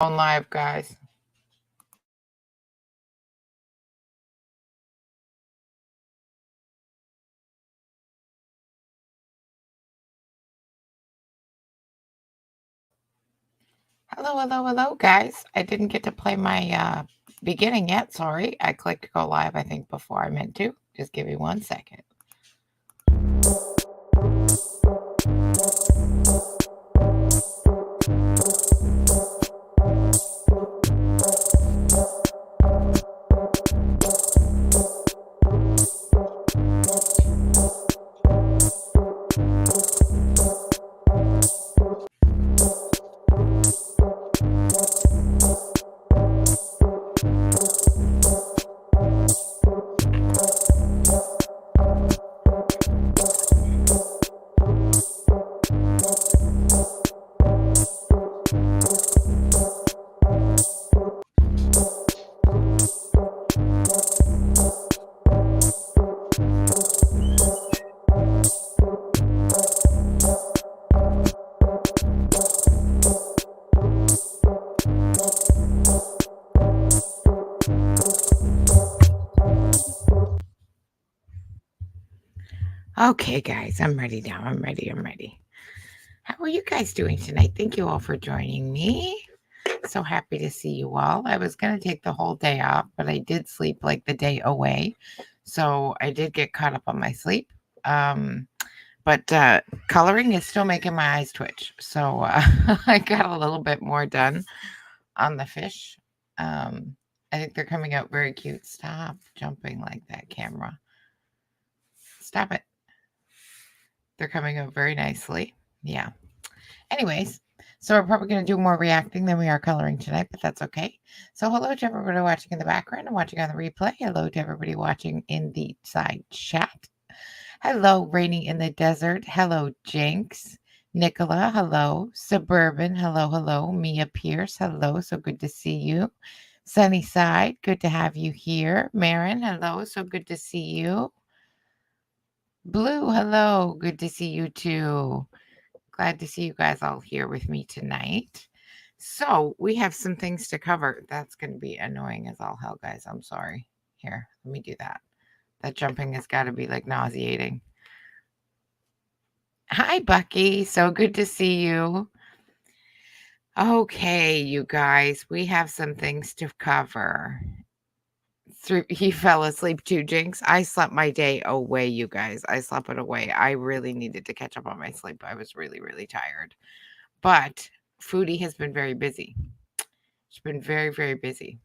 On live, guys. Hello, guys. I didn't get to play my beginning yet. Sorry. I clicked go live, I think, before I meant to. Just give me 1 second. Okay, guys, I'm ready now. I'm ready. How are you guys doing tonight? Thank you all for joining me. So happy to see you all. I was going to take the whole day off, but I did sleep like the day away. So I did get caught up on my sleep. But coloring is still making my eyes twitch. So I got a little bit more done on the fish. I think they're coming out very cute. Stop jumping like that, camera. Stop it. They're coming out very nicely. Yeah. Anyways, so we're probably going to do more reacting than we are coloring tonight, but that's okay. So hello to everybody watching in the background and watching on the replay. Hello to everybody watching in the side chat. Hello, Raining in the Desert. Hello, Jinx. Nicola, hello. Suburban, hello. Mia Pierce, hello. So good to see you. Sunnyside, good to have you here. Marin, hello. So good to see you. Blue, hello. Good to see you too. Glad to see you guys all here with me tonight. So we have some things to cover. That's going to be annoying as all hell, guys. I'm sorry. Here, let me do that. That jumping has got to be like nauseating. Hi, Bucky. So good to see you. Okay, you guys, we have some things to cover. He fell asleep too, Jinx. I slept my day away, you guys. I slept it away. I really needed to catch up on my sleep. I was really tired. But Foodie has been very busy. She's been very busy.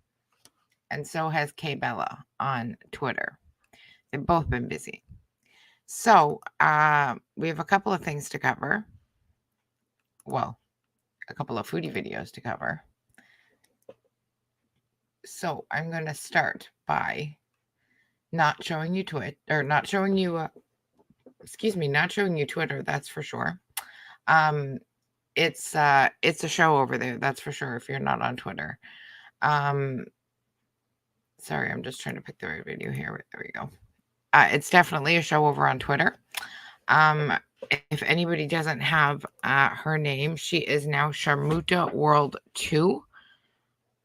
And so has Kay Bella on Twitter. They've both been busy. So we have a couple of things to cover. Well, a couple of Foodie videos to cover. So I'm going to start by not showing you Twitter, or not showing you, not showing you Twitter, that's for sure. It's a show over there, that's for sure, if you're not on Twitter. Sorry, I'm just trying to pick the right video here. There we go. It's definitely a show over on Twitter. If anybody doesn't have her name, she is now Sharmuta World 2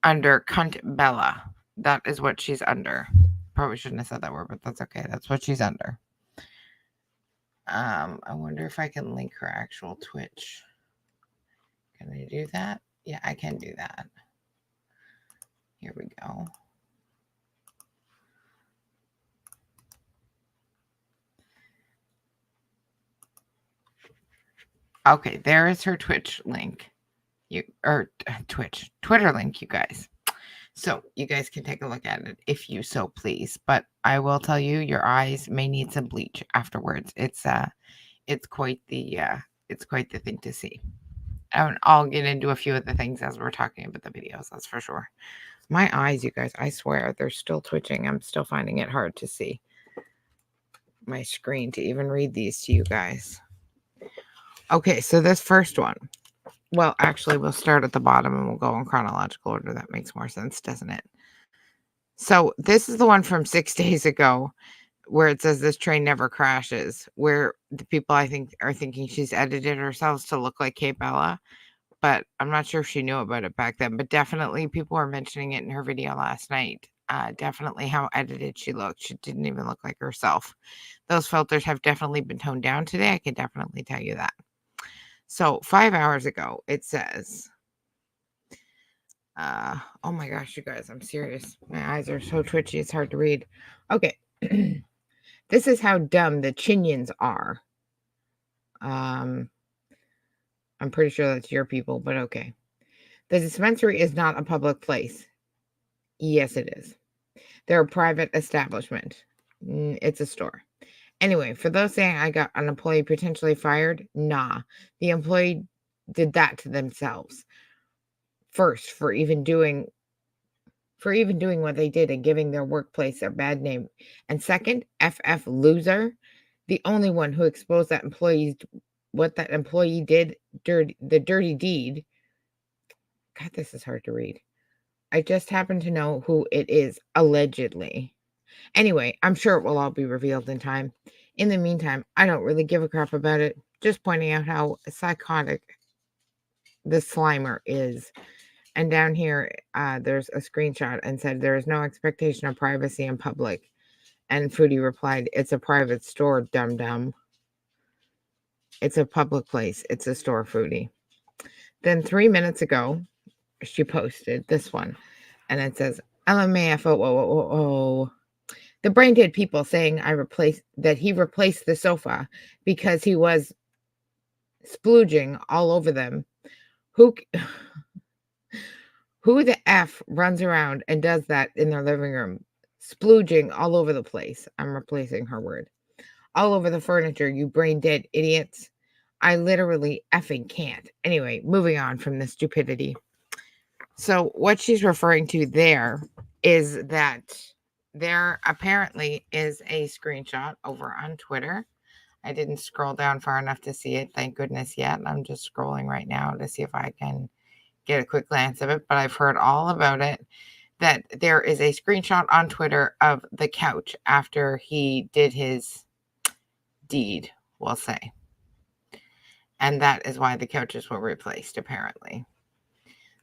under Cunt Bella. That is what she's under. Probably shouldn't have said that word, but that's okay. That's what she's under. I wonder if I can link her actual Twitch. Can I do that? Yeah, I can do that. Here we go. Okay, there is her Twitch link. Twitter link, you guys. So you guys can take a look at it if you so please. But I will tell you, your eyes may need some bleach afterwards. It's quite the thing to see. And I'll get into a few of the things as we're talking about the videos, that's for sure. My eyes, you guys, I swear, they're still twitching. I'm still finding it hard to see my screen to even read these to you guys. Okay, so this first one. Well, actually, we'll start at the bottom and we'll go in chronological order. That makes more sense, doesn't it? So this is the one from 6 days ago where it says this train never crashes, where the people I think are thinking she's edited herself to look like Kay Bella. but I'm not sure if she knew about it back then, but definitely people were mentioning it in her video last night. Definitely how edited she looked. She didn't even look like herself. Those filters have definitely been toned down today. I can definitely tell you that. So 5 hours ago, it says, oh my gosh, you guys, I'm serious. My eyes are so twitchy, it's hard to read. Okay. This is how dumb the Chinyans are. I'm pretty sure that's your people, but okay. The dispensary is not a public place. Yes, it is. They're a private establishment. It's a store. Anyway, for those saying I got an employee potentially fired, nah. The employee did that to themselves. First, for even doing what they did and giving their workplace a bad name. And second, FF loser, the only one who exposed what that employee did, the dirty deed. God, this is hard to read. I just happen to know who it is, allegedly. Anyway, I'm sure it will all be revealed in time. In the meantime, I don't really give a crap about it. Just pointing out how psychotic the Slimer is. And down here, there's a screenshot and said, there is no expectation of privacy in public. And Foodie replied, it's a private store, dum-dum. It's a public place. It's a store, Foodie. Then 3 minutes ago, she posted this one. And it says, LMAFO, the brain dead people saying that he replaced the sofa because he was splooging all over them. Who the F runs around and does that in their living room? Splooging all over the place. I'm replacing her word. All over the furniture, you brain dead idiots. I literally effing can't. Anyway, moving on from the stupidity. So what she's referring to there is that there apparently is a screenshot over on Twitter. I didn't scroll down far enough to see it, thank goodness, yet. I'm just scrolling right now to see if I can get a quick glance of it, but I've heard all about it, that there is a screenshot on Twitter of the couch after he did his deed, we'll say. And that is why the couches were replaced, apparently.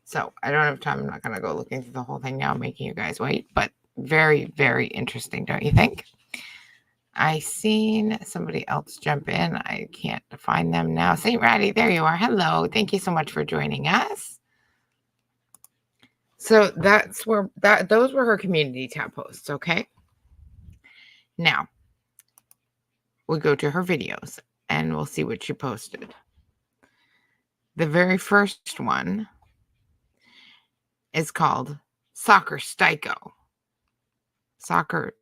So I don't have time. I'm not going to go looking through the whole thing now, making you guys wait, but very, very interesting, don't you think? I seen somebody else jump in. I can't find them now. St. Ratty, there you are. Hello. Thank you so much for joining us. So those were her community tab posts, okay? Now, we'll go to her videos and we'll see what she posted. The very first one is called Soccer Psycho. Stalker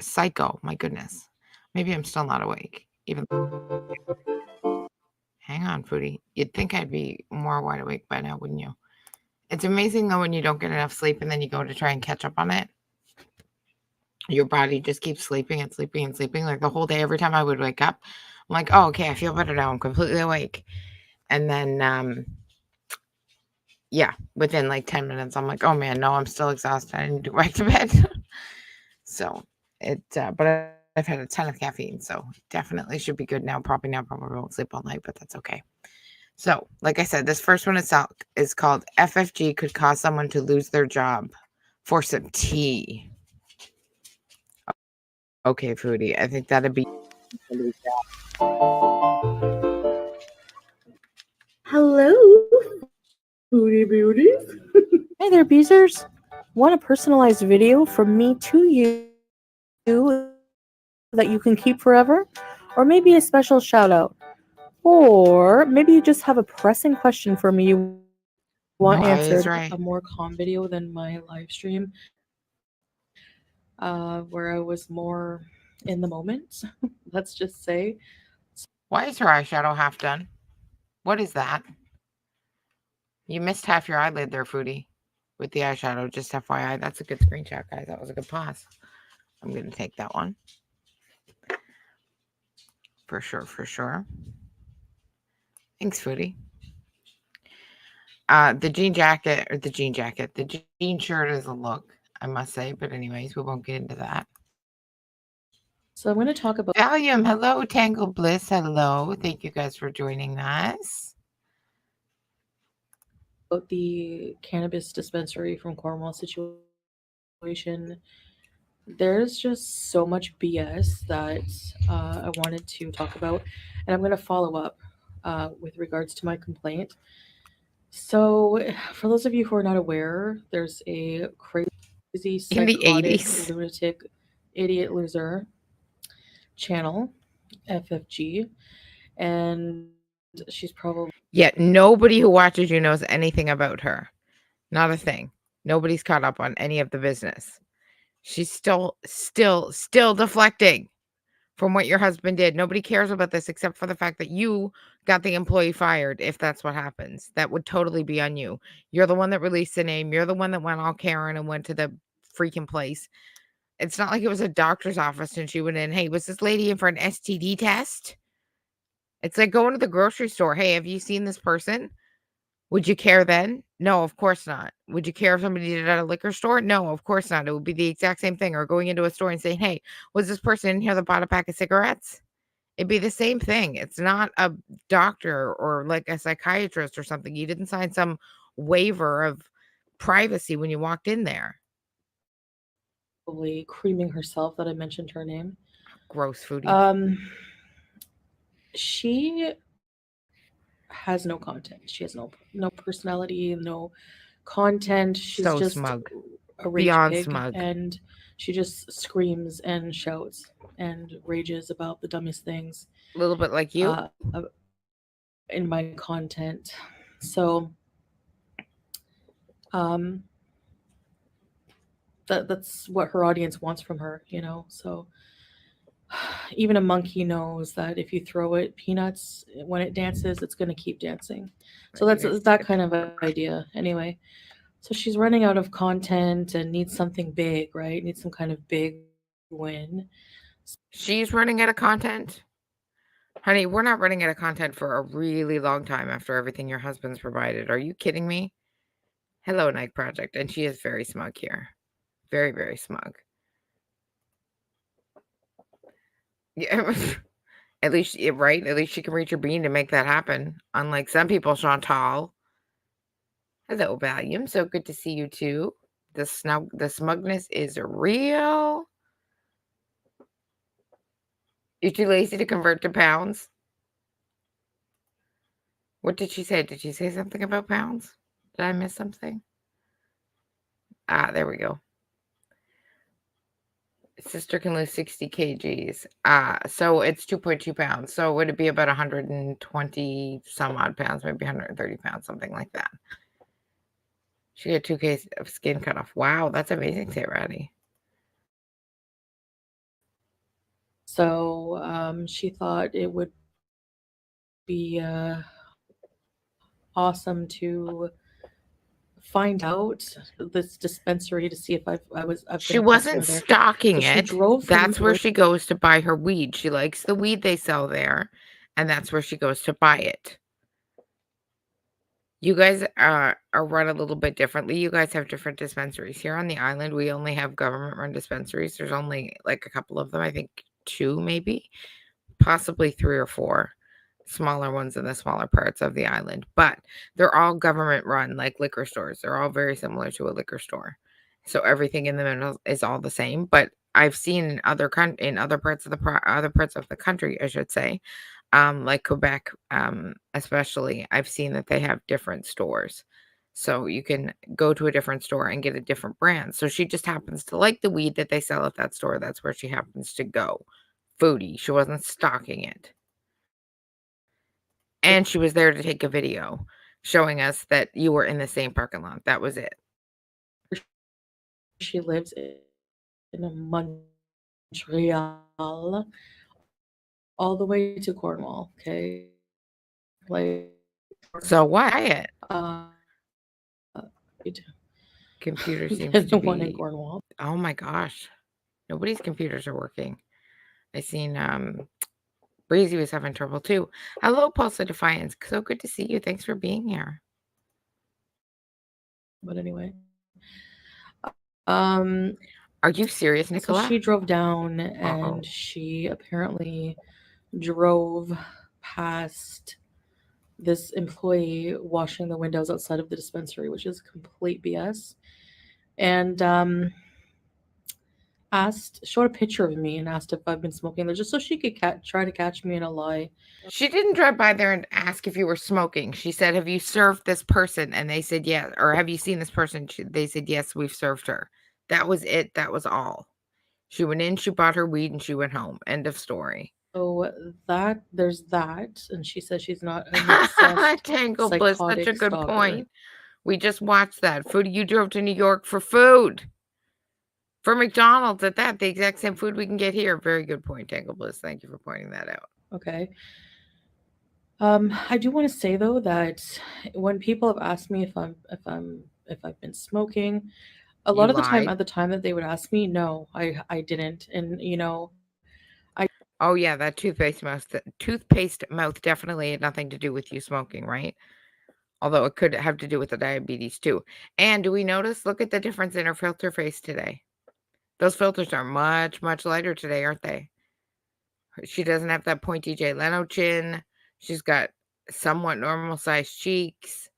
Psycho. My goodness. Maybe I'm still not awake. Hang on, Foodie. You'd think I'd be more wide awake by now, wouldn't you? It's amazing, though, when you don't get enough sleep and then you go to try and catch up on it. Your body just keeps sleeping and sleeping and sleeping. Like the whole day, every time I would wake up, I'm like, oh, okay, I feel better now. I'm completely awake. And then, yeah, within like 10 minutes, I'm like, oh man, no, I'm still exhausted. I need to go back to bed. So but I've had a ton of caffeine, so definitely should be good now. Probably won't sleep all night, but that's okay. So, like I said, this first one is called FFG Could Cause Someone to Lose Their Job for Some Tea. Okay, Foodie, I think that'd be... Hello, Foodie Beauties. Hey there, Beezers. Want a personalized video from me to you that you can keep forever? Or maybe a special shout out? Or maybe you just have a pressing question for me you want answered. Right. A more calm video than my live stream, where I was more in the moment, let's just say. Why is her eyeshadow half done? What is that? You missed half your eyelid there, Foodie, with the eyeshadow. Just FYI, that's a good screenshot, guys. That was a good pause. I'm going to take that one. For sure. Thanks, Foodie. The jean shirt is a look, I must say. But anyways, we won't get into that. So I'm going to talk about Valium. Hello, Tangled Bliss. Hello. Thank you guys for joining us. the cannabis dispensary from Cornwall situation, there's just so much BS that I wanted to talk about, and I'm going to follow up with regards to my complaint. So, for those of you who are not aware, there's a crazy, In the psychotic, 80s. lunatic, idiot loser channel, FFG, and she's probably Yet nobody who watches you knows anything about her. Not a thing. Nobody's caught up on any of the business. She's still deflecting from what your husband did. Nobody cares about this except for the fact that you got the employee fired. If that's what happens, that would totally be on you. You're the one that released the name. You're the one that went all Karen and went to the freaking place. It's not like it was a doctor's office and she went in. Hey, was this lady in for an STD test? It's like going to the grocery store. Hey, have you seen this person? Would you care then? No, of course not. Would you care if somebody did it at a liquor store? No, of course not. It would be the exact same thing. Or going into a store and saying, hey, was this person in here that bought a pack of cigarettes? It'd be the same thing. It's not a doctor or like a psychiatrist or something. You didn't sign some waiver of privacy when you walked in there. creaming herself that I mentioned her name. Gross, Foodie. She has no content. She has no personality, no content. She's So just smug. a rage Beyond pig, smug. and she just screams and shouts and rages about the dumbest things. A little bit like you. In my content. So that's what her audience wants from her, you know. So even a monkey knows that if you throw it peanuts when it dances, it's going to keep dancing. So Right, that's that kind of an idea. Anyway, so she's running out of content and needs something big, right? Needs some kind of big win. She's running out of content. Honey, we're not running out of content for a really long time after everything your husband's provided. Are you kidding me? Hello, Nike Project. And she is very smug here. Very, very smug. Yeah. At least, right? At least she can reach her bean to make that happen. Unlike some people, Chantal. Hello, Valium. So good to see you too. The smugness is real. You're too lazy to convert to pounds. What did she say? Did she say something about pounds? Did I miss something? Ah, there we go. Sister can lose 60 kgs. So it's 2.2 pounds. So would it be about 120 some odd pounds, maybe 130 pounds, something like that? She had 2 kgs of skin cut off. Wow, that's amazing, Say Ratty. So she thought it would be awesome to find out this dispensary to see if I've She been a wasn't customer there. stalking So she it. drove from That's where she goes to buy her weed. She likes the weed they sell there, and that's where she goes to buy it. You guys are run a little bit differently. You guys have different dispensaries. Here on the island, we only have government-run dispensaries. There's only like a couple of them. I think 2 maybe, possibly 3 or 4 smaller ones in the smaller parts of the island. But they're all government-run, like liquor stores. They're all very similar to a liquor store. So everything in the middle is all the same. But I've seen in other parts of the country, I should say, like Quebec, especially, I've seen that they have different stores. So you can go to a different store and get a different brand. So she just happens to like the weed that they sell at that store. That's where she happens to go. Foodie. She wasn't stalking it. And she was there to take a video showing us that you were in the same parking lot. That was it. She lives in Montreal, all the way to Cornwall. Okay, like So quiet. It Computer seems there's to the one in be. Cornwall. Oh my gosh. Nobody's computers are working. I seen Breezy was having trouble too. Hello, Pulse of Defiance. So good to see you. Thanks for being here. But anyway, Are you serious, Nicola? so she drove down and she apparently drove past this employee washing the windows outside of the dispensary, which is complete BS. And showed a picture of me and asked if I've been smoking there, just so she could try to catch me in a lie. She didn't drive by there and ask if you were smoking. She said, "Have you served this person?" And they said, "Yes." Or, "Have you seen this person?" They said, "Yes, we've served her." That was it. That was all. She went in, she bought her weed, and she went home. End of story. So there's that, and she says she's not an obsessed, Tangle Bliss, such a psychotic good stalker. point. We just watched that. Foodie, you drove to New York for food. For McDonald's at that, the exact same food we can get here. Very good point, Tangle Bliss. Thank you for pointing that out. Okay. I do want to say though that when people have asked me if I've been smoking, a lot You of the time lied. at the time that they would ask me, no, I didn't. And Oh yeah, that toothpaste mouth definitely had nothing to do with you smoking, right? Although it could have to do with the diabetes too. And do we notice? Look at the difference in her filter face today. Those filters are much, much lighter today, aren't they? She doesn't have that pointy Jay Leno chin. She's got somewhat normal sized cheeks.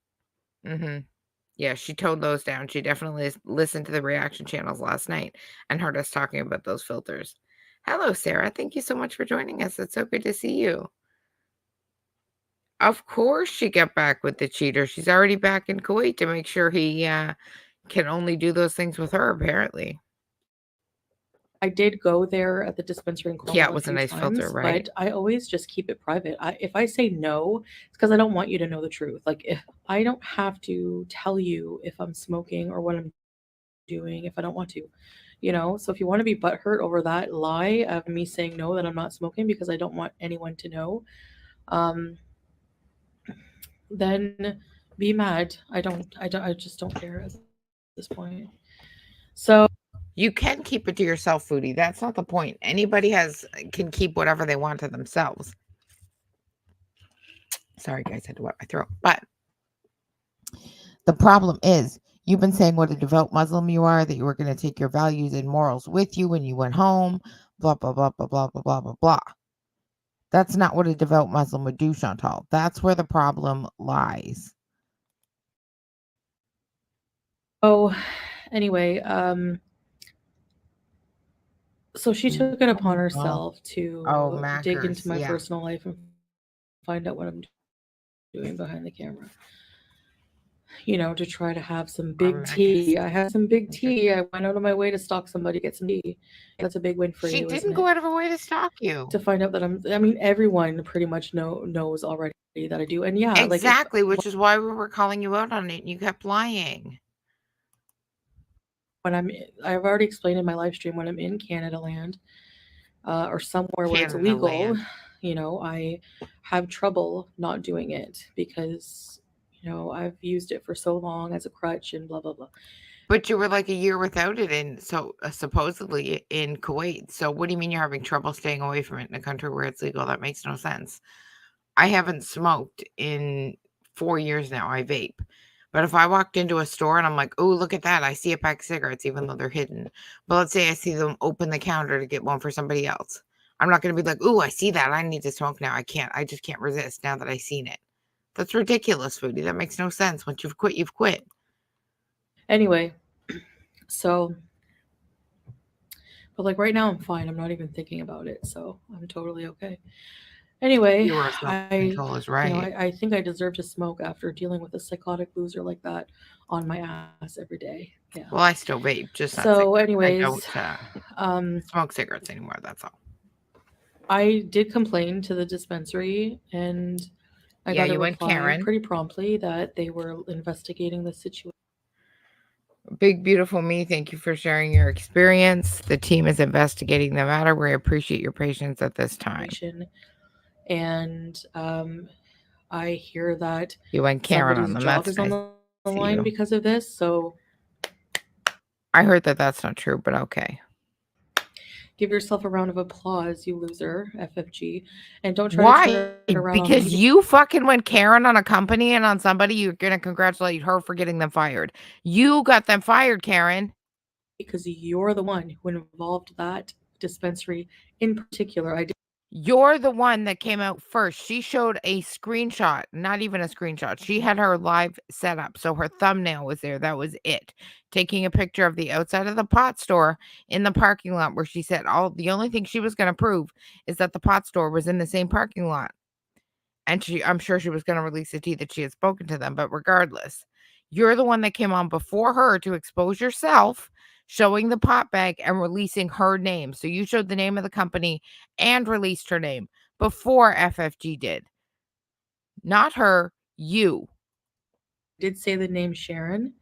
Yeah, she toned those down. She definitely listened to the reaction channels last night and heard us talking about those filters. Hello, Sarah. Thank you so much for joining us. It's so good to see you. Of course she got back with the cheater. She's already back in Kuwait to make sure he can only do those things with her, apparently. I did go there at the dispensary in Cornwall Yeah, it was a few nice filter, times, right? but I always just keep it private. If I say no, it's because I don't want you to know the truth. Like, if I don't have to tell you if I'm smoking or what I'm doing if I don't want to, So if you want to be butthurt over that lie of me saying no, that I'm not smoking because I don't want anyone to know, then be mad. I just don't care at this point. So You can keep it to yourself, Foodie. That's not the point. Anybody can keep whatever they want to themselves. Sorry, guys, I had to wet my throat. But the problem is, you've been saying what a devout Muslim you are, that you were going to take your values and morals with you when you went home, blah, blah, blah, blah, blah, blah, blah, blah, blah. That's not what a devout Muslim would do, Chantal. That's where the problem lies. Oh, anyway, so she took it upon herself to dig into my personal life and find out what I'm doing behind the camera. To try to have some big tea. I had some big tea. I went out of my way to stalk somebody, get some tea. That's a big win for you. She didn't go out of her way to stalk you. To find out that everyone pretty much knows already that I do. And yeah, exactly, which is why we were calling you out on it and you kept lying. When I've already explained in my live stream, when I'm in Canada land, or somewhere where it's illegal, I have trouble not doing it because I've used it for so long as a crutch and blah blah blah. But you were like a year without it, and so supposedly in Kuwait. So what do you mean you're having trouble staying away from it in a country where it's legal? That makes no sense. I haven't smoked in 4 years now. I vape. But if I walked into a store and I'm like, oh, look at that. I see a pack of cigarettes, even though they're hidden. But let's say I see them open the counter to get one for somebody else. I'm not going to be like, oh, I see that. I need to smoke now. I can't. I just can't resist now that I've seen it. That's ridiculous, Foodie. That makes no sense. Once you've quit, you've quit. Anyway, so, but right now I'm fine. I'm not even thinking about it. So I'm totally okay. Anyway, Your self-control is right. I think I deserve to smoke after dealing with a psychotic loser like that on my ass every day. Yeah. Well, I still vape, just not so. cigarettes. Anyways, I don't smoke cigarettes anymore. That's all. I did complain to the dispensary, and I got a reply pretty promptly that they were investigating the situation. Big beautiful me, thank you for sharing your experience. The team is investigating the matter. We appreciate your patience at this time. And I hear that you went Karen on them. Job is on the line because of this. So I heard that that's not true, but okay. Give yourself a round of applause, you loser, FFG, and don't try to turn it around. Because you fucking went Karen on a company and on somebody, you're gonna congratulate her for getting them fired. You got them fired, Karen. Because you're the one who involved that dispensary in particular. I did. You're the one that came out first. She showed a screenshot, not even a screenshot. She had her live set up. So her thumbnail was there. That was it. Taking a picture of the outside of the pot store in the parking lot where she said the only thing she was going to prove is that the pot store was in the same parking lot. And I'm sure she was going to release the tea that she had spoken to them. But regardless, you're the one that came on before her to expose yourself, showing the pot bag and releasing her name. So you showed the name of the company and released her name before FFG did. Not her, you. Did say the name Sharon,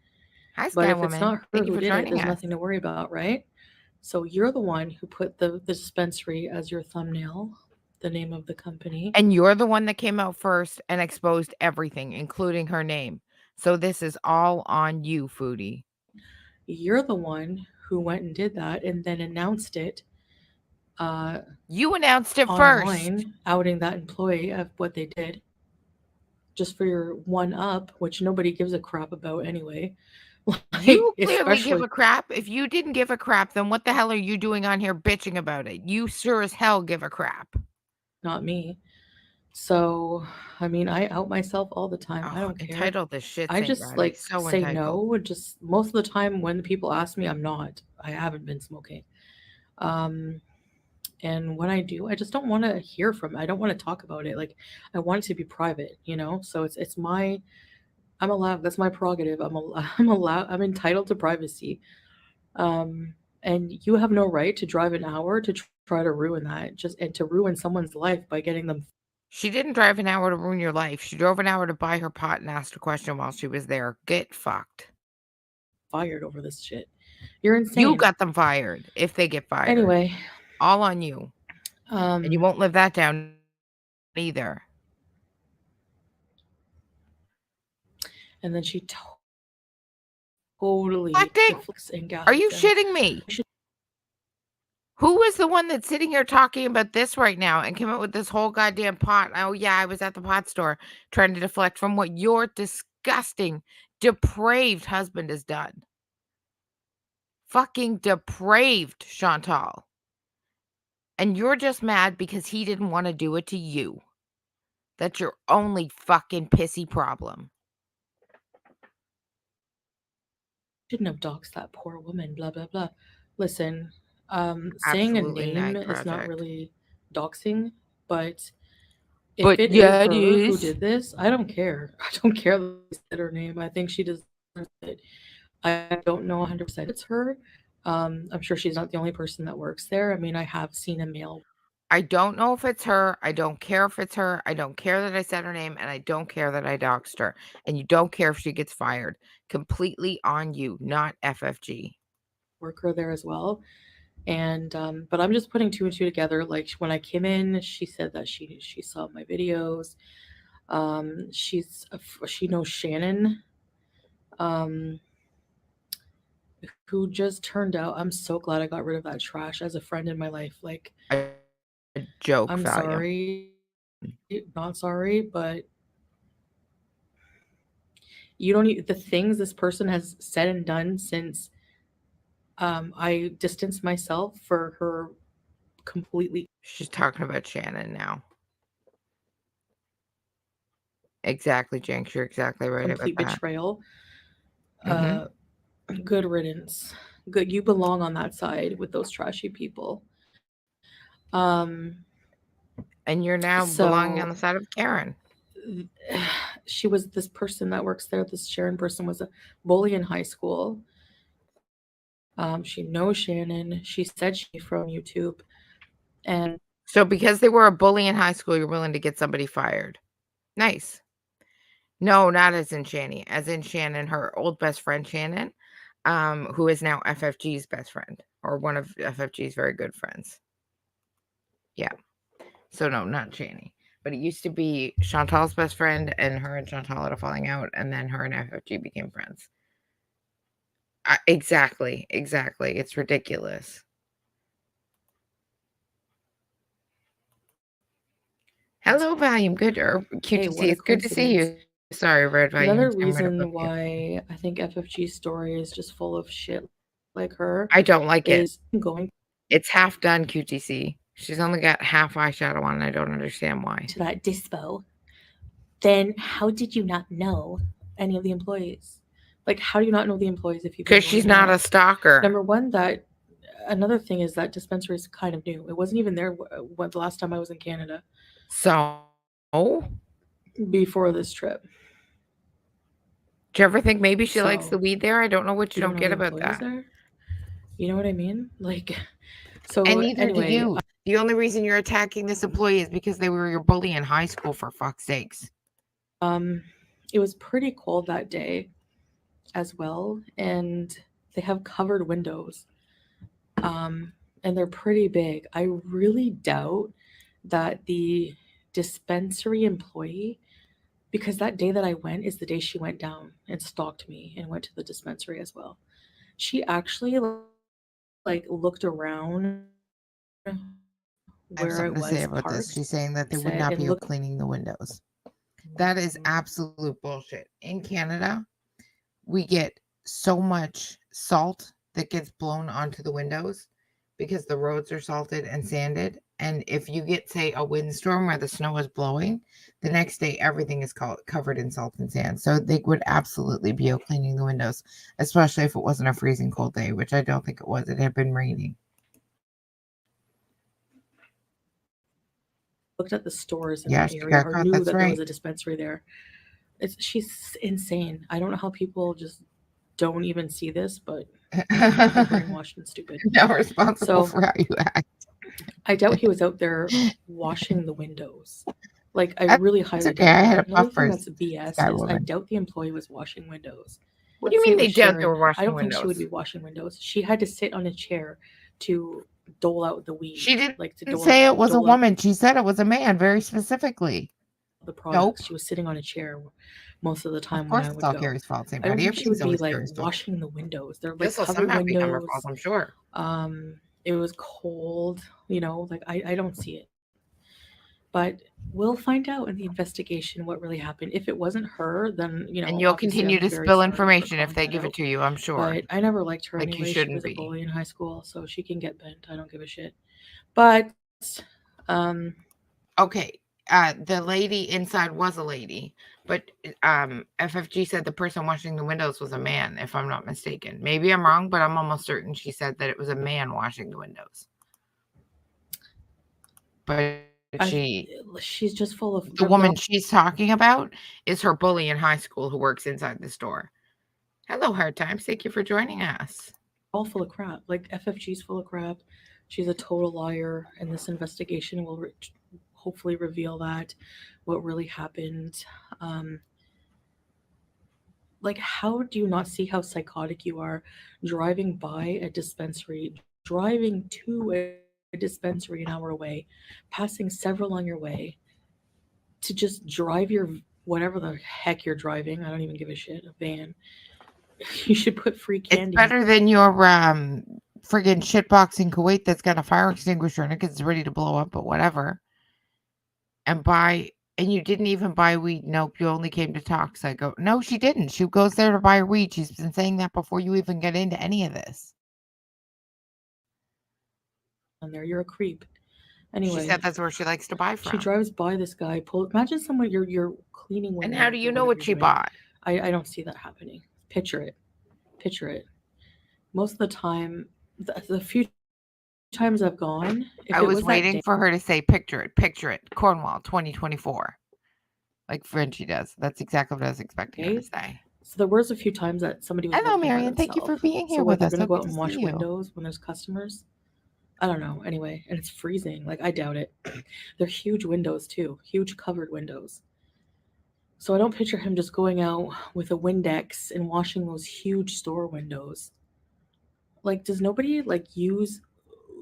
Hi, but Sky if it's Woman. not her Thank you who for did it, joining there's us. nothing to worry about, right? So you're the one who put the dispensary as your thumbnail, the name of the company. And you're the one that came out first and exposed everything, including her name. So this is all on you, Foodie. You're the one who went and did that and then announced it You announced it first. online, outing that employee of what they did, just for your one up, which nobody gives a crap about anyway. You clearly give especially a crap. If you didn't give a crap, then what the hell are you doing on here bitching about it? You sure as hell give a crap. not me. So, I mean, I out myself all the time. I Oh, don't care. entitled as shit, I Saint just Ratty. like So say entitled. no. Just most of the time when people ask me, I'm not. I haven't been smoking. And when I do, I just don't want to hear from it. I don't want to talk about it. Like I want it to be private, you know. So it's my I'm allowed. That's my prerogative. I'm allowed. I'm entitled to privacy. And you have no right to drive an hour to try to ruin that, just and to ruin someone's life by getting them She didn't drive an hour to ruin your life. She drove an hour to buy her pot and asked a question while she was there. Get fucked. fired over this shit. You're insane. You got them fired if they get fired. Anyway, all on you. And you won't live that down either. And then she totally deflects and Are you gaslights shitting me? Who is the one that's sitting here talking about this right now and came up with this whole goddamn pot? Oh, yeah, I was at the pot store trying to deflect from what your disgusting, depraved husband has done. Fucking depraved, Chantal. And you're just mad because he didn't want to do it to you. That's your only fucking pissy problem. shouldn't have doxed that poor woman, blah, blah, blah. Listen, saying a Absolutely name night is not project. really doxing, but if But it yeah, is it her who is. did this, I don't care. I don't care that they said her name. I think she deserves it. I don't know 100% it's her. I'm sure she's not the only person that works there. I mean, I have seen a male. I don't know if it's her. I don't care if it's her. I don't care that I said her name, and I don't care that I doxed her. And you don't care if she gets fired. Completely on you, not FFG. Worker there as well. And but I'm just putting two and two together. Like when I came in, she said that she saw my videos. She knows Shannon, who just turned out. I'm so glad I got rid of that trash as a friend in my life. Like A joke I'm value. sorry, not sorry, but you don't need the things this person has said and done since I distanced myself for her completely. She's talking about Shannon now. Exactly, Jenks. You're exactly right Complete about that. betrayal. Good riddance. Good, you belong on that side with those trashy people. And you're now belonging on the side of Karen. She was this person that works there. This Sharon person was a bully in high school. She knows Shannon. She said she from YouTube. And so because they were a bully in high school, you're willing to get somebody fired. Nice. No, not as in Shanny. As in Shannon, her old best friend Shannon, who is now FFG's best friend, or one of FFG's very good friends. Yeah. So no, not Shanny. But it used to be Chantal's best friend, and her and Chantal had a falling out, and then her and FFG became friends. Exactly. It's ridiculous. Hello, Volume. Good or QTC. Hey, it's good to see you. Sorry, Red Volume. Another reason why I think FFG's story is just full of shit like her. I don't like is it. It's half done, QTC. She's only got half eyeshadow on, and I don't understand why. To that dispo, then how did you not know any of the employees? Like, how do you not know the employees if you've been Because she's going not there? a stalker. Number one, that another thing is that dispensary is kind of new. It wasn't even there the last time I was in Canada So, before this trip. do you ever think maybe she likes So, the weed there? I don't know what you don't know get the about employees that. there. You know what I mean? Like, so And neither do anyway, you. The only reason you're attacking this employee is because they were your bully in high school, for fuck's sakes. it was pretty cold that day as well, and they have covered windows. And they're pretty big. I really doubt that the dispensary employee, because that day that I went is the day she went down and stalked me and went to the dispensary as well. She actually like looked around I have where something it to say was about this. parked, She's saying that they would said, not and be looked. cleaning the windows. That is absolute bullshit. In Canada, we get so much salt that gets blown onto the windows because the roads are salted and sanded. And if you get, say, a windstorm where the snow is blowing, the next day everything is covered in salt and sand. So they would absolutely be out cleaning the windows, especially if it wasn't a freezing cold day, which I don't think it was. It had been raining. Looked at the stores in Yeah, that she area got or caught. knew That's that there right. was a dispensary there. She's insane. I don't know how people just don't even see this, but they're brainwashed and stupid. Not responsible So for how you act. I doubt he was out there washing the windows. Like, I That's really highly okay. doubt I it. had a Another puff thing for that's BS Sky is I Woman. doubt the employee was washing windows. What do you Let's say mean it they was doubt they Sharon. were washing I don't windows? think she would be washing windows. She had to sit on a chair to dole out the weed. She didn't like to say it was a dole out woman. She said it was a man, very specifically. the products. Nope. She was sitting on a chair most of the time Of when course, I it's would all go. Carrie's fault. St. I don't Patty. think she would Everything's be always like Carrie's fault. washing the windows. They're like This will covered somehow become her windows. fault, I'm sure. It was cold, like I don't see it. But we'll find out in the investigation what really happened. If it wasn't her, then And you'll obviously continue I'm to very spill sorry for information if calling they that give it out. to you, I'm sure. But I never liked her Like you anyway. She shouldn't was a be. bully in high school, so she can get bent. I don't give a shit. But Okay. The lady inside was a lady, but FFG said the person washing the windows was a man, if I'm not mistaken. Maybe I'm wrong, but I'm almost certain she said that it was a man washing the windows. But she's just full of the woman she's talking about is her bully in high school who works inside the store. Hello, Hard Times. Thank you for joining us. All full of crap. Like, FFG's full of crap. She's a total liar, and this investigation will hopefully reveal that what really happened. Like, how do you not see how psychotic you are driving by a dispensary, driving to a dispensary an hour away, passing several on your way, to just drive your whatever the heck you're driving? I don't even give a shit. A van. You should put free candy. It's better than your friggin' shitbox in Kuwait that's got a fire extinguisher in it because it's ready to blow up, but whatever. And you didn't even buy weed. Nope, you only came to talk. So I go, no, she didn't. She goes there to buy weed. She's been saying that before you even get into any of this. On there, you're a creep. She Anyway, said that's where she likes to buy she from. drives by this guy. Imagine someone you're cleaning And windows. how do you or know whatever what she you're doing. bought? I don't see that happening. Picture it. Most of the time, the few times I've gone, if I it was that waiting day, for her to say, picture it, Cornwall 2024. Like Frenchie does. That's exactly what I was expecting her to say. So there was a few times that somebody was Hello, working by Marion. Thank you for themselves. being here So with they're us. gonna So go good out and to wash see you. windows when there's customers. I don't know. Anyway, and it's freezing. Like, I doubt it. They're huge windows too, huge covered windows. So I don't picture him just going out with a Windex and washing those huge store windows. Like, does nobody use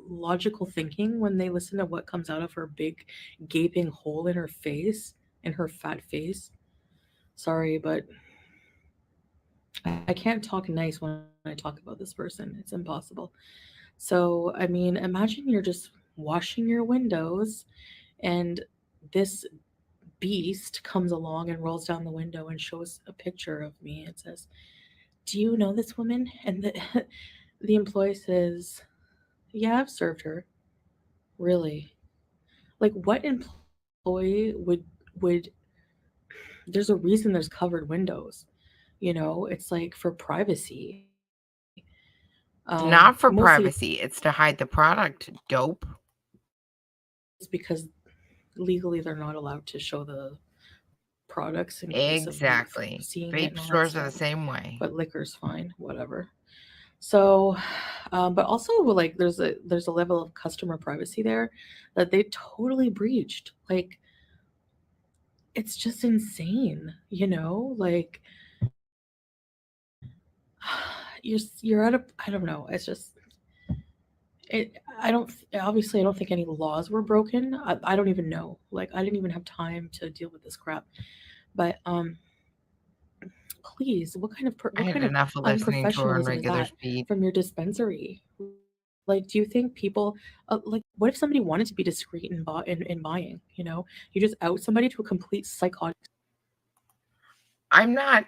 logical thinking when they listen to what comes out of her big gaping hole in her face, in her fat face? Sorry, but I can't talk nice when I talk about this person. It's impossible. So, I mean, imagine you're just washing your windows and this beast comes along and rolls down the window and shows a picture of me and says, "Do you know this woman?" And the employee says, "Yeah, I've served her." Really? Like, what employee would there's a reason there's covered windows. It's like for privacy. Not for Mostly privacy. It's to hide the product. Dope. it's because legally they're not allowed to show the products in case of youth Exactly. seeing it Vape and all that stores are the stuff. same way. But liquor's fine, whatever. So, but also like there's a level of customer privacy there that they totally breached. Like it's just insane, Like you're at a I don't know. It's just I don't obviously I don't think any laws were broken. I don't even know. Like I didn't even have time to deal with this crap. But please, I what had kind of enough of listening to her on unprofessionalism is regular that speed. from your dispensary? Like, do you think people like what if somebody wanted to be discreet in buying? You just out somebody to a complete psychotic. I'm not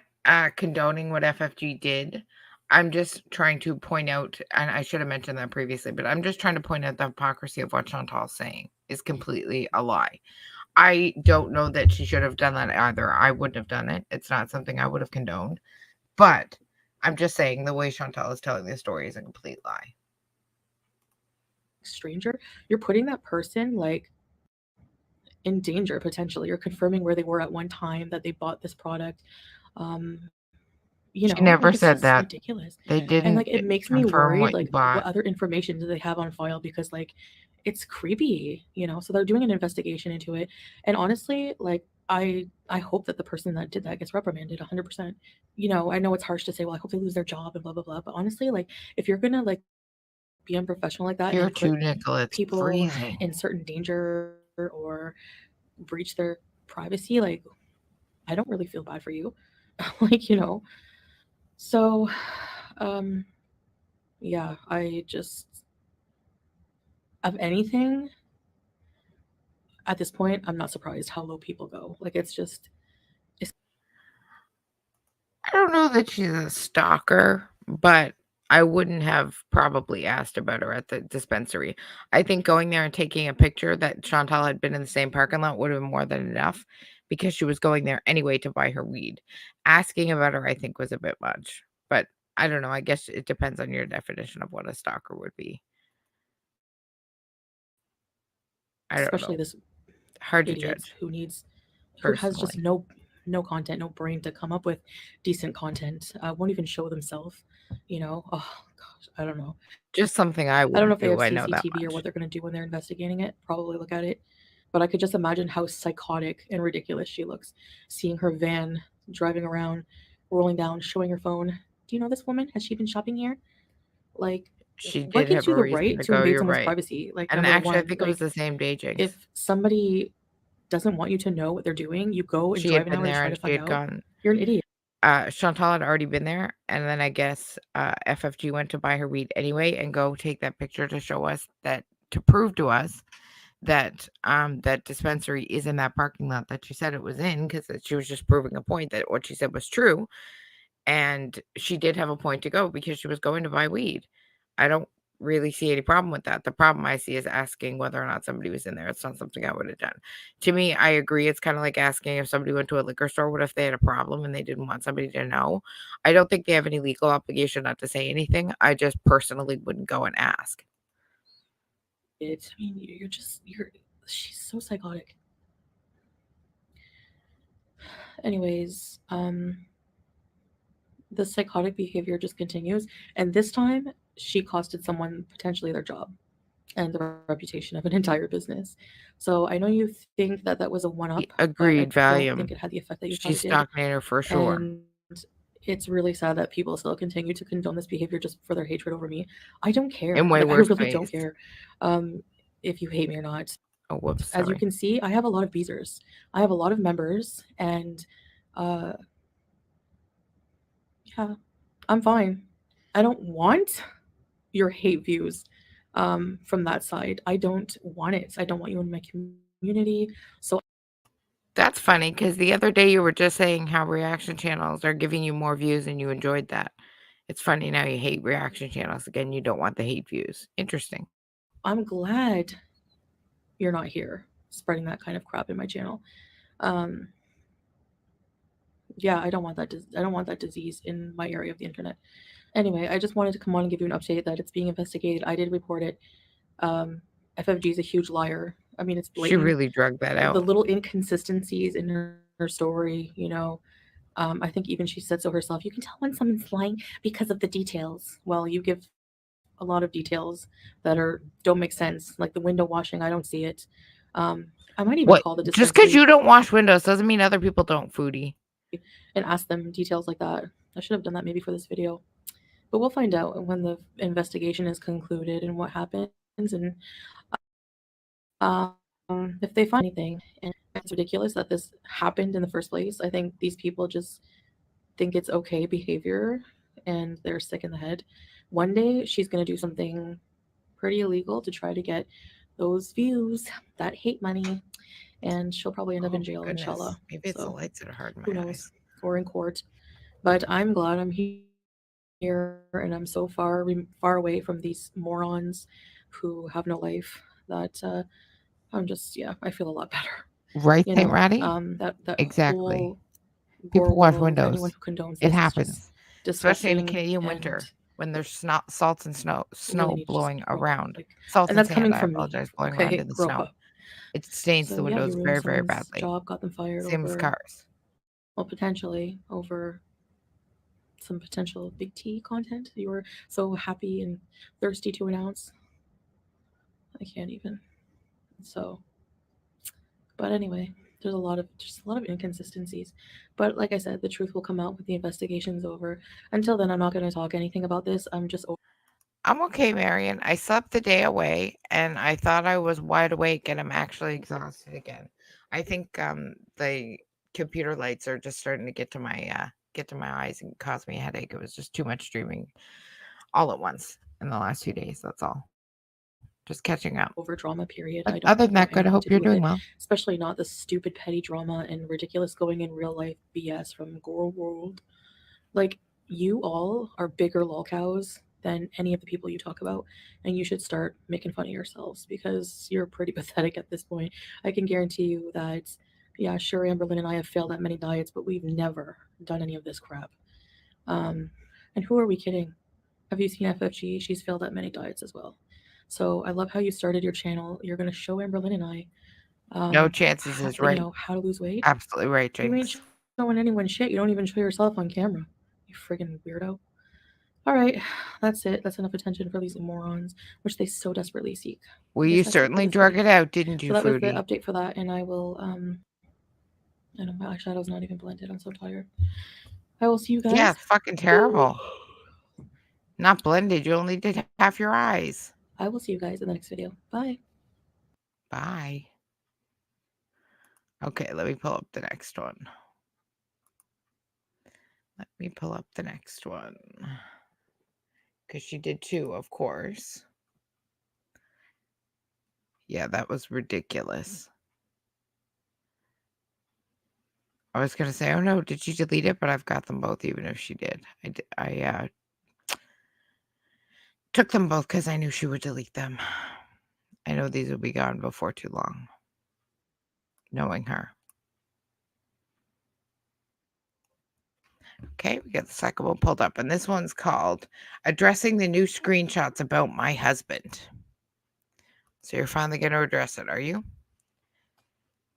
condoning what FFG did. I'm just trying to point out, and I should have mentioned that previously, but I'm just trying to point out the hypocrisy of what Chantal's saying is completely a lie. I don't know that she should have done that either. I wouldn't have done it. It's not something I would have condoned. But I'm just saying the way Chantal is telling this story is a complete lie. Stranger, you're putting that person like in danger potentially. You're confirming where they were at one time that they bought this product. Um, She like never it's said just that. ridiculous. They And didn't like it makes me confirm worried what you like what bought. other information do they have on file because like it's creepy, So they're doing an investigation into it. And honestly, like I hope that the person that did that gets reprimanded 100%. I know it's harsh to say, well, I hope they lose their job and blah blah blah, but honestly, like if you're going to like be unprofessional like that Here and put too, Nicole. It's people freezing. in certain danger or breach their privacy, like I don't really feel bad for you. like, So yeah, I just of anything at this point, I'm not surprised how low people go. Like it's I don't know that she's a stalker, but I wouldn't have probably asked about her at the dispensary. I think going there and taking a picture that Chantal had been in the same parking lot would have been more than enough because she was going there anyway to buy her weed. Asking about her, I think, was a bit much. But I don't know. I guess it depends on your definition of what a stalker would be. I don't especially know. this Hard to idiot judge, who has just personally. no content, no brain to come up with decent content. Won't even show themselves. Oh gosh, I don't know. Just something I I don't know if wouldn't they have do. I know that CCTV or what much. they're going to do when they're investigating it. Probably look at it. But I could just imagine how psychotic and ridiculous she looks, seeing her van driving around, rolling down, showing her phone. Do you know this woman? Has she been shopping here? Like, She what did gives have you a the reason right to to go. invade You're someone's right. privacy? Like, And number actually, I one, think it was like, the same day, Jinx. if somebody doesn't want you to know what they're doing, you go and She had drive an been hour to there try and to she find had out. gone. You're an idiot. Chantal had already been there, and then I guess FFG went to buy her weed anyway and go take that picture to show us that to prove to us that that dispensary is in that parking lot that she said it was in because she was just proving a point that what she said was true. And she did have a point to go because she was going to buy weed. I don't really see any problem with that. The problem I see is asking whether or not somebody was in there. It's not something I would have done. To me, I agree. It's kind of like asking if somebody went to a liquor store, what if they had a problem and they didn't want somebody to know? I don't think they have any legal obligation not to say anything. I just personally wouldn't go and ask. I mean, she's so psychotic. Anyways, the psychotic behavior just continues, and this time she costed someone potentially their job and the reputation of an entire business. So I know you think that that was a one up, but I Agreed, don't think Valium. it had the effect that you thought it She's did. stalking her for sure. And it's really sad that people still continue to condone this behavior just for their hatred over me. I don't care. In way Like I worse really ways. don't care. If you hate me or not. Oh, whoops, As you sorry. can see, I have a lot of beezers. I have a lot of members, and uh, yeah, I'm fine. I don't want your hate views from that side. I don't want it. I don't want you in my community. So That's funny because the other day you were just saying how reaction channels are giving you more views and you enjoyed that. It's funny now you hate reaction channels again. You don't want the hate views. Interesting. I'm glad you're not here spreading that kind of crap in my channel. Yeah, I don't want that. I don't want that disease in my area of the internet. Anyway, I just wanted to come on and give you an update that it's being investigated. I did report it. FFG is a huge liar. I mean, it's She blatant. really drug that The out. little inconsistencies in her story, you know. I think even she said so herself. You can tell when someone's lying because of the details. Well, you give a lot of details that don't make sense, like the window washing. I don't see it. I might even What? call the Just because dispensary you don't wash windows doesn't mean other people don't, Foodie. and ask them details like that. I should have done that maybe for this video. But we'll find out when the investigation is concluded and what happens. And if they find anything, and it's ridiculous that this happened in the first place. I think these people just think it's okay behavior and they're sick in the head. One day she's going to do something pretty illegal to try to get those views, that hate money, and she'll probably end up in jail, inshallah. Maybe it's the So lights that are hard in who my knows? eyes. Or in court. But I'm glad I'm here and I'm so far away from these morons who have no life that I'm just, yeah, I feel a lot better. Right, You Saint know, Ratty? that Exactly. whole People gore wash world, anyone windows. who condones It this happens, is just especially in a disgusting Canadian and winter when there's salts and snow really need to just blowing grow up. around. Like, Salt and and that's coming sand, I from me. apologize, blowing around Okay, in the grow snow. up. It stains So the yeah, windows you ruined very, very someone's badly. job, got them fired Same with over, cars. well, potentially over some potential big T content. You were so happy and thirsty to announce. I can't even. So, but anyway, there's just a lot of inconsistencies. But like I said, the truth will come out when the investigation's over. Until then, I'm not going to talk anything about this. I'm just over. I'm okay, Marion. I slept the day away and I thought I was wide awake and I'm actually exhausted again. I think the computer lights are just starting to get to my eyes and cause me a headache. It was just too much streaming all at once in the last 2 days. That's all. Just catching up. Over drama period. But I don't other than that, want good. I anything hope to you're do with doing it, well. especially not the stupid petty drama and ridiculous going in real life BS from Gore World. Like, you all are bigger lolcows than any of the people you talk about, and you should start making fun of yourselves because you're pretty pathetic at this point. I can guarantee you that, yeah, sure, Amberlynn and I have failed at many diets, but we've never done any of this crap. And who are we kidding? Have you seen FFG? She's failed at many diets as well. So I love how you started your channel. You're going to show Amberlynn and I No chances is right. how to lose weight. Absolutely right, You ain't Jinx. showing anyone shit. You don't even show yourself on camera. You friggin' weirdo. All right, that's it. That's enough attention for these morons, which they so desperately seek. Well, I you guess that's it for certainly this drug video. it out, didn't you, So that was the Foodie? update for that, and I will. I know my eyeshadow's not even blended. I'm so tired. I will see you guys. Yeah, it's fucking terrible. Not blended. You only did half your eyes. I will see you guys in the next video. Bye. Bye. Okay, let me pull up the next one. Because she did 2, of course. Yeah, that was ridiculous. I was going to say, oh no, did she delete it? But I've got them both, even if she did. I took them both because I knew she would delete them. I know these will be gone before too long. Knowing her. Okay, we got the second one pulled up. And this one's called Addressing the New Screenshots About My Husband. So you're finally going to address it, are you?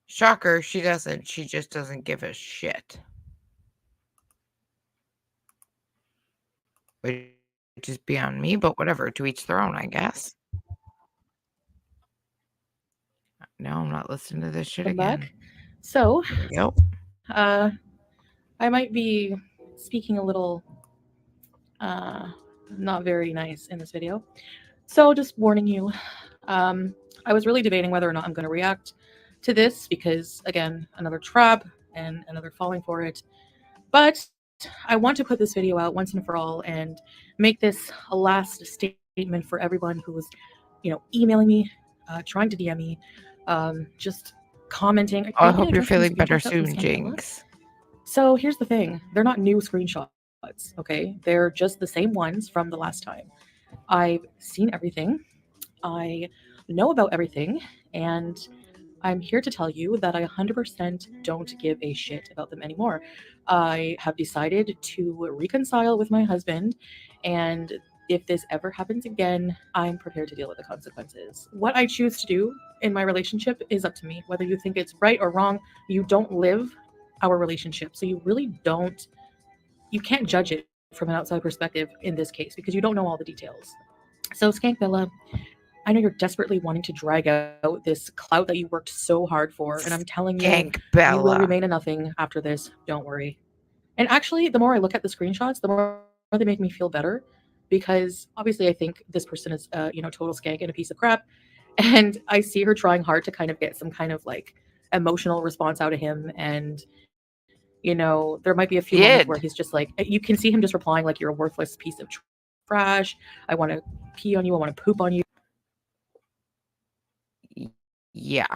Shocker, she doesn't. She just doesn't give a shit. Which is beyond me, but whatever. To each their own, I guess. No, I'm not listening to this shit again. Back. So, Yep. I might be speaking a little not very nice in this video. So just warning you, I was really debating whether or not I'm going to react to this because, again, another trap and another falling for it. But I want to put this video out once and for all and make this a last statement for everyone who was, emailing me, trying to DM me, just commenting. I hope you're feeling better soon, Jinx. So here's the thing. They're not new screenshots, okay? They're just the same ones from the last time. I've seen everything. I know about everything. And I'm here to tell you that I 100% don't give a shit about them anymore. I have decided to reconcile with my husband, and if this ever happens again, I'm prepared to deal with the consequences. What I choose to do in my relationship is up to me. Whether you think it's right or wrong, you don't live our relationship. So you really don't, you can't judge it from an outside perspective in this case because you don't know all the details. So, Skank Bella, I know you're desperately wanting to drag out this clout that you worked so hard for, and I'm telling you, Gank you will Bella. remain a nothing after this. Don't worry. And actually, the more I look at the screenshots, the more they make me feel better, because obviously I think this person is, total skank and a piece of crap, and I see her trying hard to kind of get some kind of like emotional response out of him, and there might be a few moments where he's Did. just like, you can see him just replying like, "You're a worthless piece of trash. I want to pee on you. I want to poop on you." Yeah.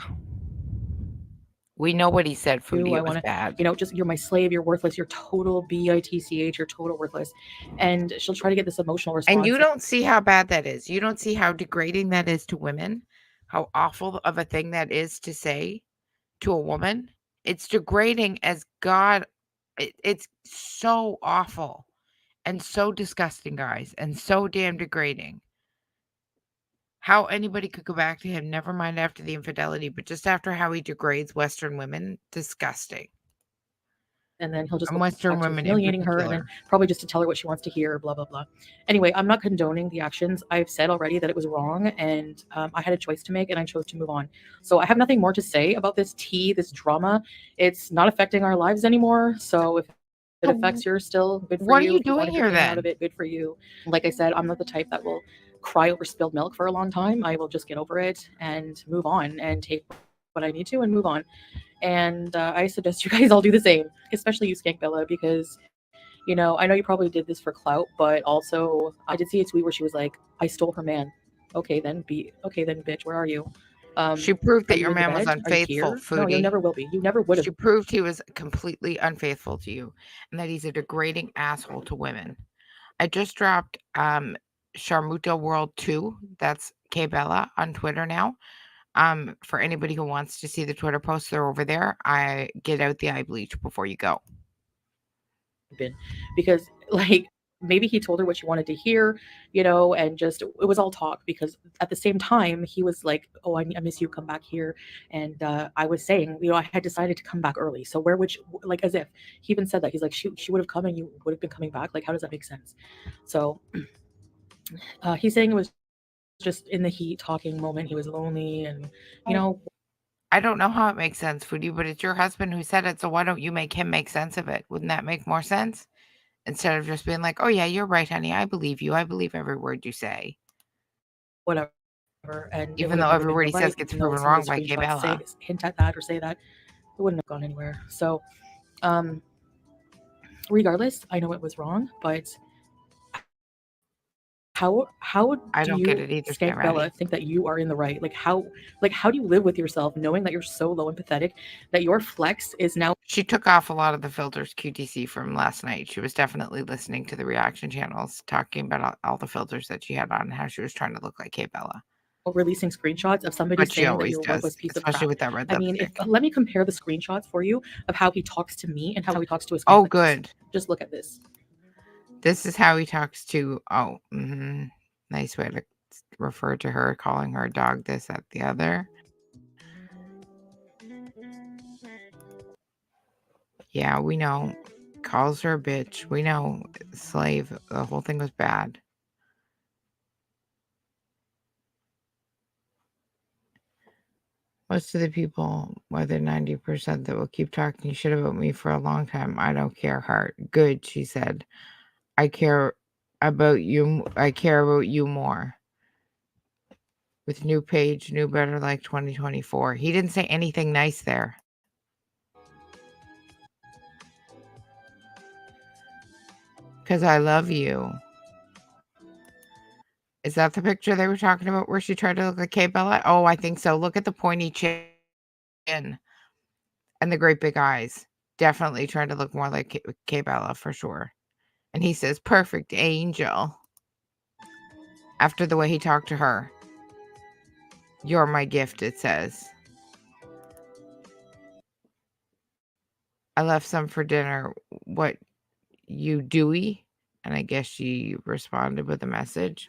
We know what he said, Foodie. I It was want to, bad. just you're my slave, you're worthless, you're total bitch, you're total worthless. And she'll try to get this emotional response. And you don't see how bad that is. You don't see how degrading that is to women, how awful of a thing that is to say to a woman. It's degrading as God. It's so awful and so disgusting, guys, and so damn degrading. How anybody could go back to him, never mind after the infidelity, but just after how he degrades Western women, disgusting. And then he'll just And go Western back to women in humiliating her, and then particular. probably just to tell her what she wants to hear, blah, blah, blah. Anyway, I'm not condoning the actions. I've said already that it was wrong, and I had a choice to make, and I chose to move on. So I have nothing more to say about this tea, this drama. It's not affecting our lives anymore. So if it affects yours still, good for What are you. you If you doing wanted your here pain out of then? it, good for you. Like I said, I'm not the type that will cry over spilled milk for a long time. I will just get over it and move on and take what I need to and move on. And I suggest you guys all do the same, especially you, Skank Bella, because I know you probably did this for clout, but also I did see a tweet where she was like, "I stole her man." Okay, then, bitch, where are you? She proved Are that you your in the man was bed? Are you unfaithful, here? No, you Foodie. never will be. You never would have. She proved he was completely unfaithful to you and that he's a degrading asshole to women. I just dropped Sharmuta World 2. That's K Bella on Twitter now. For anybody who wants to see the Twitter posts, they're over there. I get out the eye bleach before you go. Been, because like maybe he told her what she wanted to hear, and just it was all talk, because at the same time he was like, "Oh, I miss you, come back here." And I was saying, I had decided to come back early, so where would like, as if he even said that, he's like, she would have come and you would have been coming back, like how does that make sense? So he's saying it was just in the heat talking moment, he was lonely, and I don't know how it makes sense, Foodie, but it's your husband who said it, so why don't you make him make sense of it? Wouldn't that make more sense? Instead of just being like, "Oh, yeah, you're right, honey. I believe you. I believe every word you say." whatever. And it Even would though have never every been word your he says right, gets even though proven some of wrong the by screenshots Bella. hint at that or say that, it wouldn't have gone anywhere. So regardless, I know it was wrong, but how I do don't get you, it either, Skank Bella, Maddie. think that you are in the right? Like how do you live with yourself knowing that you're so low and pathetic that your flex is now She took off a lot of the filters QTC from last night. She was definitely listening to the reaction channels, talking about all the filters that she had on and how she was trying to look like K Bella. releasing screenshots of somebody But she saying that always you're a worthless does, piece of especially crap? with that red I mean, if lipstick. let me compare the screenshots for you of how he talks to me and how he talks to his Oh, fans. good. Just look at this. This is how he talks to nice way to refer to her, calling her a dog, this, that, the other. Yeah, we know. Calls her a bitch. We know. Slave. The whole thing was bad. Most of the people, more than 90%, that will keep talking shit about me for a long time. I don't care, heart. Good, she said. I care about you. I care about you more. With new page, new better like 2024. He didn't say anything nice there. Because I love you. Is that the picture they were talking about where she tried to look like Kate Bella? Oh, I think so. Look at the pointy chin and the great big eyes. Definitely trying to look more like Kate Bella for sure. And he says, perfect angel. After the way he talked to her. You're my gift, it says. I left some for dinner. What, you Dewey? And I guess she responded with a message.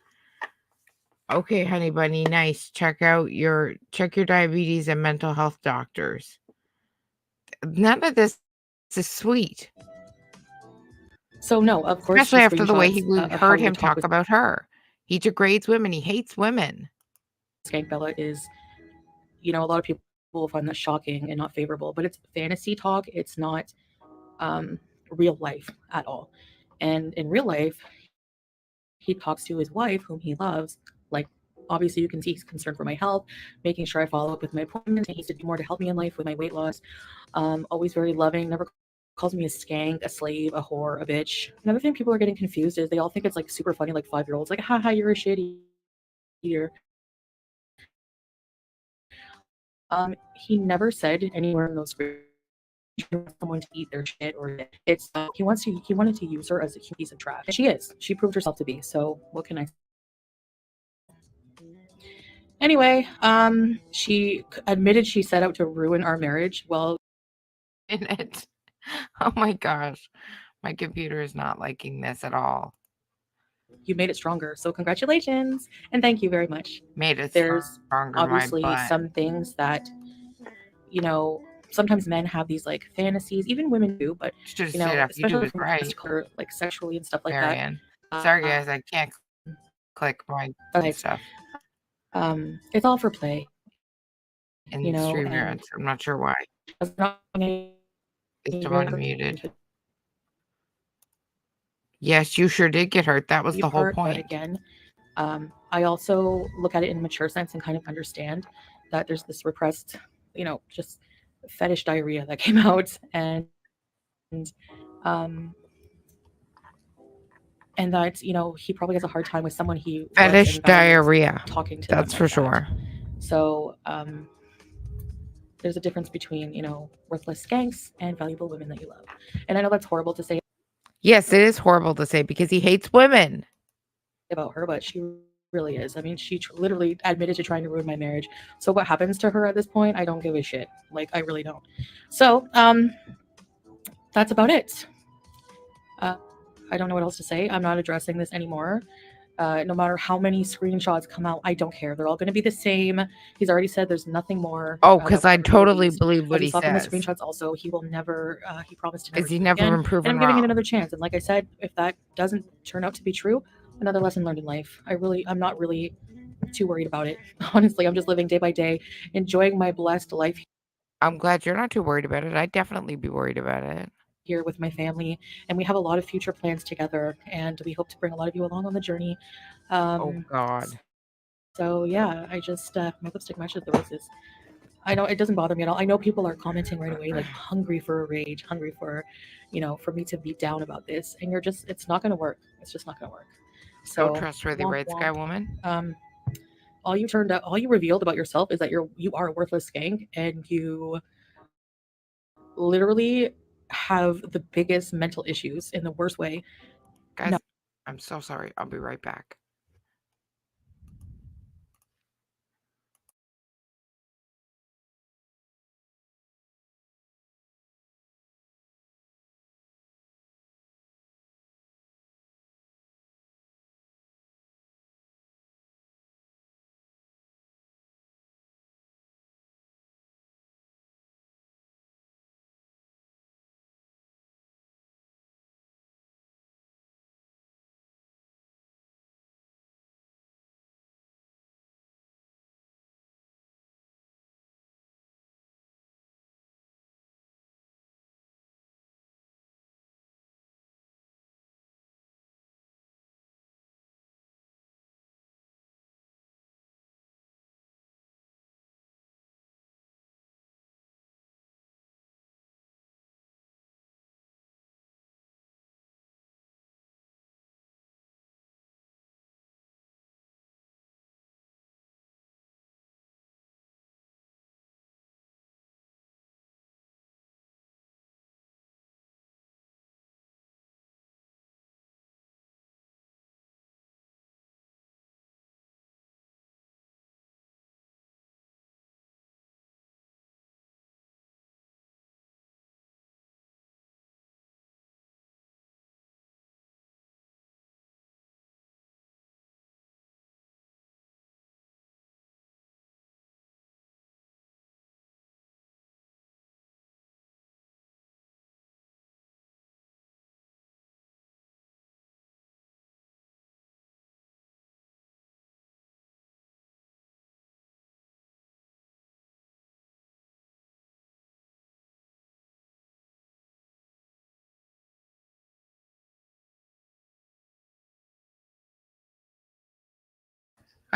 Okay, honey bunny, nice. Check your diabetes and mental health doctors. None of this is sweet. So no, of course, Especially she after the way screenshots we of how heard we would him talk talk with about her. He degrades women. He hates women. Skank Bella is, a lot of people will find that shocking and not favorable, but it's fantasy talk. It's not real life at all. And in real life, he talks to his wife, whom he loves. Like, obviously, you can see he's concerned for my health, making sure I follow up with my appointments, and he's to do more to help me in life with my weight loss. Always very loving, never calls me a skank, a slave, a whore, a bitch. Another thing people are getting confused is they all think it's like super funny, like 5-year-olds, like, haha, you're a shit eater. He never said anywhere in those someone to eat their shit or it's he wanted to use her as a piece of trash. And she is. She proved herself to be. So what can I say? Anyway, she admitted she set out to ruin our marriage. Well, In it. Oh my gosh. My computer is not liking this at all. you made it stronger. So congratulations and thank you very much. Made it There's stronger, obviously my butt. some things that, sometimes men have these like fantasies, even women do, but Should have stayed after you do especially it from right, like sexually and stuff like Marianne. that. Sorry guys, I can't click my But stuff it's all for play, in and StreamYard. I'm not sure why. it's not It's unmuted. Yes, you sure did get hurt. That was the whole part, but point. again, I also look at it in a mature sense and kind of understand that there's this repressed, just fetish diarrhea that came out, um, and that he probably has a hard time with someone he loves Fetish and values diarrhea. talking to them That's for like that. sure. So there's a difference between worthless skanks and valuable women that you love. And I know that's horrible to say Yes, it is horrible to say because he hates women. about her, but she really is. I mean, she literally admitted to trying to ruin my marriage. So what happens to her at this point, I don't give a shit. Like, I really don't. So that's about it. I don't know what else to say. I'm not addressing this anymore. No matter how many screenshots come out, I don't care. They're all going to be the same. He's already said there's nothing more. Oh, because I ever be totally released. believe what As we he saw from the says. screenshots, also, he will never. He promised to never. Is he do it never again. been proven And I'm giving it wrong? another chance. And like I said, if that doesn't turn out to be true, another lesson learned in life. I'm not really too worried about it. Honestly, I'm just living day by day, enjoying my blessed life I'm glad you're not too worried about it. I'd definitely be worried about it. here with my family, and we have a lot of future plans together, and we hope to bring a lot of you along on the journey. Oh God. So yeah, I just my lipstick matches the roses. I know it doesn't bother me at all. I know people are commenting right away, like hungry for a rage, hungry for, for me to be down about this, and it's not going to work. It's just not going to work. So So trustworthy, womp, right, womp. Sky Woman? All you revealed about yourself is that you are a worthless skank, and you literally have the biggest mental issues in the worst way. Guys, No. I'm so sorry. I'll be right back.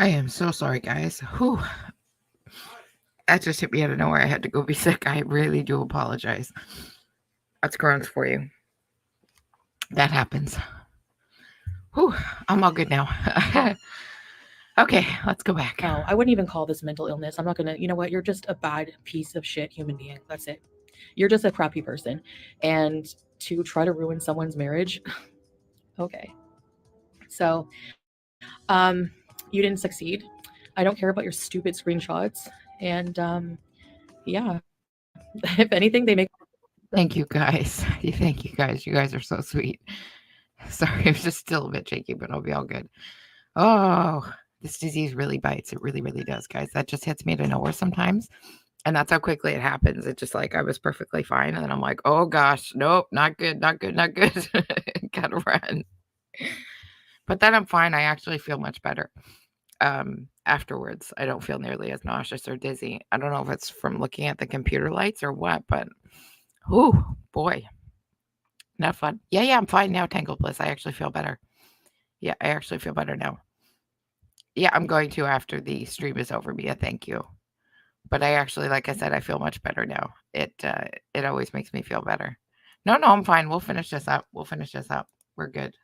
I am so sorry, guys. Whew. That just hit me out of nowhere. I had to go be sick. I really do apologize. That's Crohn's for you. That happens. Whew. I'm all good now. Okay, let's go back. No, I wouldn't even call this mental illness. I'm not gonna, you know what? You're just a bad piece of shit human being. That's it. You're just a crappy person. And to try to ruin someone's marriage, okay. So, you didn't succeed. I don't care about your stupid screenshots. And yeah, if anything, they make. Thank you, guys. Thank you, guys. You guys are so sweet. Sorry, I'm just still a bit shaky, but I'll be all good. Oh, this disease really bites. It really, really does, guys. That just hits me out of nowhere sometimes. And that's how quickly it happens. It's just like I was perfectly fine. And then I'm like, oh gosh, nope, not good, not good, not good. Gotta run. But then I'm fine. I actually feel much better. Afterwards, I don't feel nearly as nauseous or dizzy. I don't know if it's from looking at the computer lights or what, but oh boy, not fun. Yeah, I'm fine now, Tangled Bliss. I actually feel better. Yeah, I actually feel better now. Yeah, I'm going to after the stream is over, Mia. Thank you. But I actually, like I said, I feel much better now. It always makes me feel better. No, I'm fine. We'll finish this up. We're good.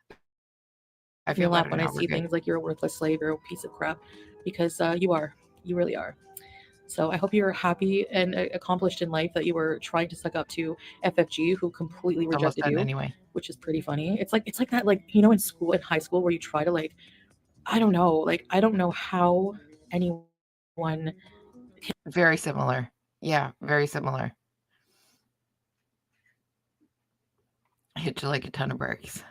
I feel lap better when now. I We're see good. things like you're a worthless slave, you're a piece of crap, because you are. You really are. So I hope you're happy and accomplished in life that you were trying to suck up to FFG, who completely It's almost rejected done you, anyway. which is pretty funny. It's like that, like, you know, in school, in high school, where you try to, like, I don't know how anyone. Very similar. Yeah, very similar. Hit you like a ton of bricks.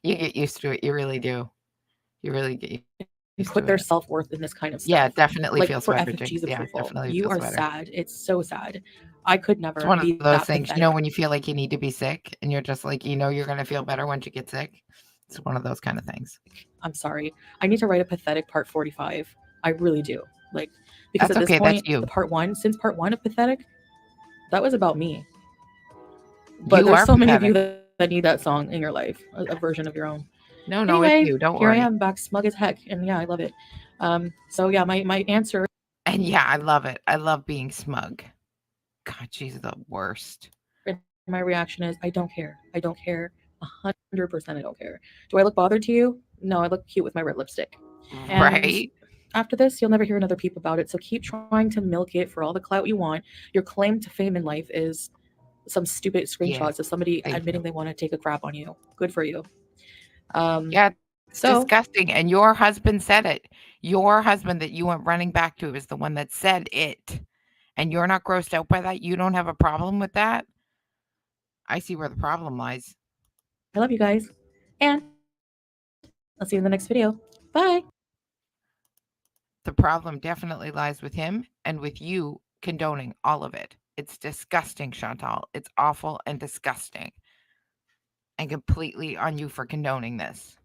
You get used to it. You really do. You really get used Put to their it. self-worth in this kind of stuff. Yeah, it definitely Like, feels for better. FFG's Yeah, approval. definitely You feels are better. sad. It's so sad. I could It's never one of be those that things, pathetic. when you feel like you need to be sick and you're just like, you're going to feel better once you get sick. It's one of those kind of things. I'm sorry. I need to write a pathetic part 45. I really do. Like, because That's at this okay. point, That's you. the part one, since part one of pathetic, that was about me. But You there's are so many of you pathetic. that need that song in your life, a version of your own. No, Anyway, it's you. Don't here worry. I am, back smug as heck, and yeah, I love it. So yeah, my answer. And yeah, I love it. I love being smug. God, she's the worst. My reaction is, I don't care. I don't care. 100% I don't care. Do I look bothered to you? No, I look cute with my red lipstick. And Right? after this, you'll never hear another peep about it. So keep trying to milk it for all the clout you want. Your claim to fame in life is some stupid screenshots of somebody admitting they want to take a crap on you. Good for you. Yeah, it's disgusting. And your husband said it. Your husband that you went running back to is the one that said it. And you're not grossed out by that? You don't have a problem with that? I see where the problem lies. I love you guys. And I'll see you in the next video. Bye. The problem definitely lies with him and with you condoning all of it. It's disgusting, Chantal. It's awful and disgusting. And completely on you for condoning this.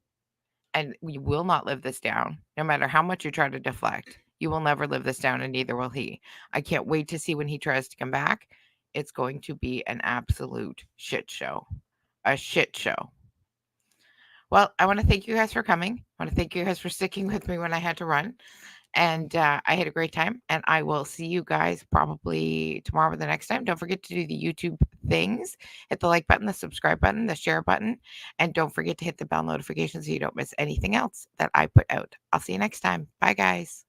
And we will not live this down, no matter how much you try to deflect. You will never live this down, and neither will he. I can't wait to see when he tries to come back. It's going to be an absolute shit show. A shit show. Well, I want to thank you guys for coming. I want to thank you guys for sticking with me when I had to run. And I had a great time. And I will see you guys probably tomorrow or the next time. Don't forget to do the YouTube things. Hit the like button, the subscribe button, the share button. And don't forget to hit the bell notification so you don't miss anything else that I put out. I'll see you next time. Bye, guys.